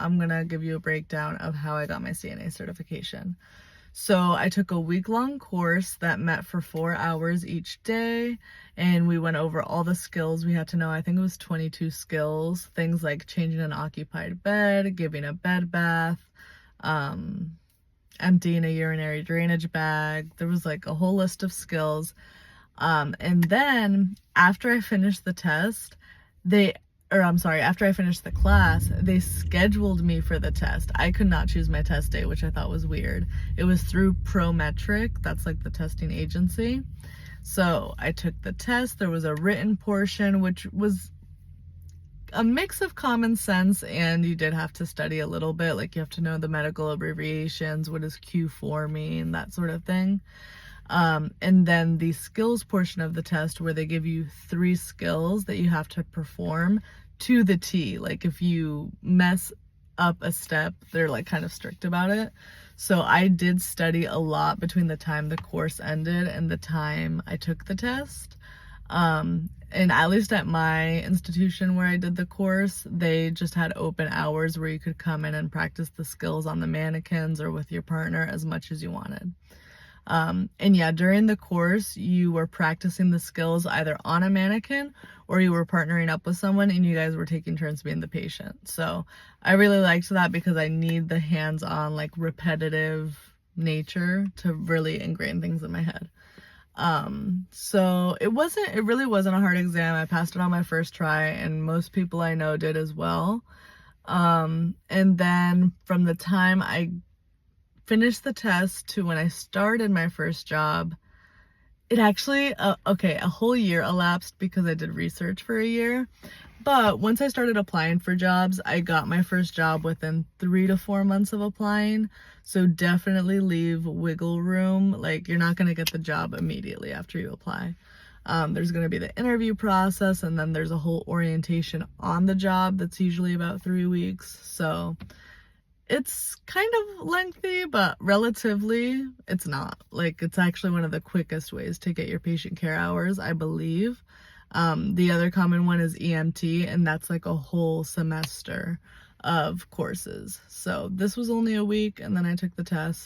I'm gonna give you a breakdown of how I got my CNA certification. So I took a week-long course that met for 4 hours each day, and we went over all the skills we had to know. I think it was 22 skills, things like changing an occupied bed, giving a bed bath, emptying a urinary drainage bag. There was like a whole list of skills. And then after I finished the test, after I finished the class, they scheduled me for the test. I could not choose my test date, which I thought was weird. It was through Prometric, that's like the testing agency. So I took the test. There was a written portion, which was a mix of common sense, and you did have to study a little bit. Like, you have to know the medical abbreviations, what does Q4 mean, that sort of thing. And then the skills portion of the test, where they give you 3 skills that you have to perform to the T. Like, if you mess up a step, they're like kind of strict about it. So I did study a lot between the time the course ended and the time I took the test. And at least at my institution where I did the course, they just had open hours where you could come in and practice the skills on the mannequins or with your partner as much as you wanted. And yeah, during the course, you were practicing the skills either on a mannequin or you were partnering up with someone and you guys were taking turns being the patient. So I really liked that because I need the hands-on, like, repetitive nature to really ingrain things in my head. So it really wasn't a hard exam. I passed it on my first try, and most people I know did as well. And then from the time I finished the test to when I started my first job, it actually, a whole year elapsed because I did research for a year. But once I started applying for jobs, I got my first job within 3 to 4 months of applying. So definitely leave wiggle room. Like, you're not going to get the job immediately after you apply. There's going to be the interview process, and then there's a whole orientation on the job that's usually about 3 weeks. So it's kind of lengthy, but relatively it's not. Like, it's actually one of the quickest ways to get your patient care hours, I believe. The other common one is EMT, and that's like a whole semester of courses. So this was only a week, and then I took the test.